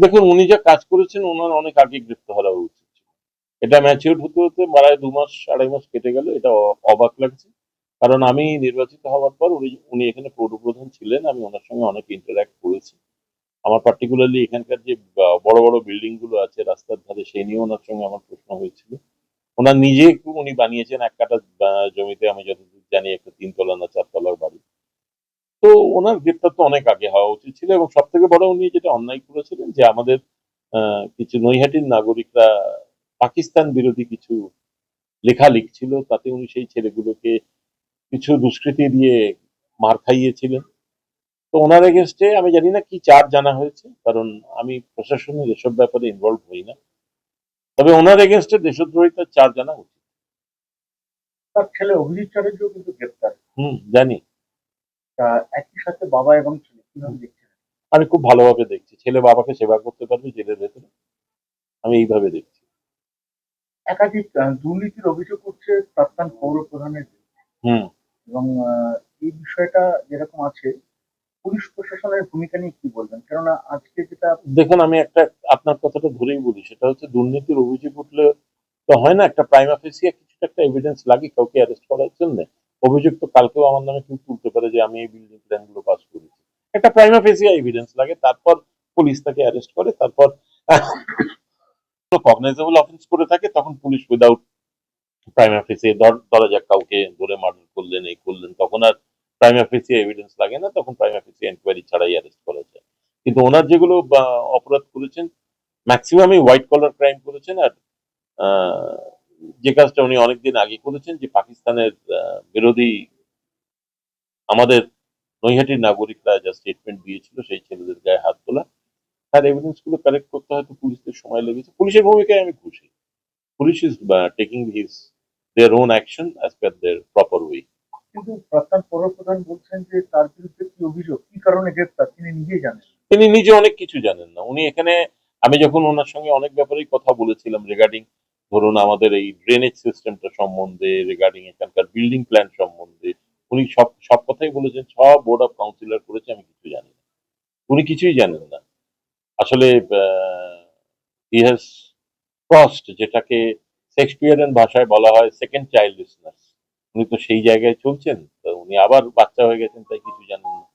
দেখুন, উনি যা কাজ করেছেন ওনার অনেক আগে গ্রেফতার হওয়া উচিত ছিল। এটা ম্যাচিউর হতে হতে প্রায় 2 মাস 2.5 মাস কেটে গেল। এটা অবাক লাগছে। কারণ আমি নির্বাচিত হওয়ার পর উনি এখানে পৌরপ্রধান ছিলেন। আমি ওনার সঙ্গে অনেক ইন্টারঅ্যাক্ট করেছি। আমার পার্টিকুলারলি এখানকার যে বড় বড় বিল্ডিং গুলো আছে রাস্তার ধারে সেই নিয়ে ওনার সঙ্গে আমার প্রশ্ন হয়েছিল। ওনার নিজে উনি বানিয়েছেন 1 কাঠা জমিতে, আমি যতদূর জানি একটা 3 তলা না 4 তলার বাড়ি। তো ওনার গ্রেপ্তার তো অনেক আগে হওয়া উচিত ছিল, এবং সব থেকে বড় উনি যেটা অন্যায় করেছিলেন যে আমাদের কিছু নৈহাটির নাগরিকরা পাকিস্তান বিরোধী কিছু লেখা লিখছিল, তাতে উনি সেই ছেলেগুলোকে কিছু দুষ্কৃতি দিয়ে মার খাইয়েছিলেন। তো ওনার এগেনস্টে আমি জানি না কি চার্জ জানা হয়েছে, কারণ আমি প্রশাসনের এসব ব্যাপারে ইনভলভ হই না। তবে ওনার এগেনস্টে দেশদ্রোহিতার চার্জ জানা উচিত। তার ছেলে অভিজিৎ চ্যাটার্জিও কিন্তু গ্রেপ্তার। জানি। তা একই সাথে বাবা এবং ছেলে কিভাবে দেখছেন? আমি খুব ভালোভাবে দেখছি, ছেলে বাবাকে সেবা করতে পারবে জেলের ভেতরে, আমি এইভাবে দেখছি। একাধিক দুর্নীতির অভিযোগ উঠছে প্রাক্তন পৌর প্রধানের বিরুদ্ধে। হুম। এবং এই বিষয়টা যেরকম আছে, পুলিশ প্রশাসনের ভূমিকা নিয়ে কি বলবেন? কেননা আজকে যেটা দেখুন, আমি একটা আপনার কথাটা ধরেই বলি, সেটা হচ্ছে দুর্নীতির অভিযোগ উঠলে তো হয় না, একটা প্রাইমা ফেসিয়া কিছু একটা এভিডেন্স লাগে কাউকে অ্যারেস্ট করার জন্য। অভিযোগ তো কালকেও আমার নামে কেউ তুলতে পারে যে আমি এই বিল্ডিং প্ল্যান গুলো পাস করেছি। একটা প্রাইমা ফেসিয়া এভিডেন্স লাগে, তারপর পুলিশ তাকে অ্যারেস্ট করে, তারপর কগনাইজেবল অফেন্স করে থাকে, তখন পুলিশ উইদাউট প্রাইমা ফেসিয়া ধরা যাক কাউকে ধরে মার্ডার করলেন, এই করলেন, তখন আর প্রাইমা ফেসিয়া এভিডেন্স লাগে না, তখন প্রাইমা ফেসিয়া এনকোয়ারি ছাড়াই অ্যারেস্ট করা যায়। কিন্তু ওনার যেগুলো অপরাধ করেছেন ম্যাক্সিমামই হোয়াইট কলার ক্রাইম করেছেন। আর আহ, যে কাজটা উনি অনেকদিন আগে করেছেন, যে পাকিস্তানের বিরোধী আমাদের নৈহাটির নাগরিকরা যা স্টেটমেন্ট দিয়েছিল সেই ছেলেদের গায়ে হাত তোলা, তার এভিডেন্স গুলো কালেক্ট করতে হয়তো পুলিশদের সময় লেগেছে। পুলিশের ভূমিকায় আমি খুশি। Police is taking his their own action as per their proper way. কিন্তু প্রাক্তন পৌর প্রধান বলছেন যে তার বিরুদ্ধে কি অভিযোগ, কি কারণে গ্রেপ্তার তিনি নিজেই জানেন। তিনি নিজে অনেক কিছু জানেন না। উনি এখানে, আমি যখন ওনার সঙ্গে অনেক ব্যাপারেই কথা বলেছিলাম রিগার্ডিং, ধরুন আমাদের এই ড্রেনেজ সিস্টেমটা সম্বন্ধে, রিগার্ডিং এখানকার বিল্ডিং প্ল্যান সম্বন্ধে, উনি সব সব কথাই বলেছেন। সব বোর্ড অফ কাউন্সিলর করেছে, আমি কিছু জানি না। উনি কিছুই জানেন না আসলে। হি হ্যাজ ক্রসড, যেটাকে শেক্সপিয়ারের ভাষায় বলা হয় সেকেন্ড চাইল্ডনেস। উনি তো সেই জায়গায় চলছেন, তো উনি আবার বাচ্চা হয়ে গেছেন, তাই কিছু জানেন না।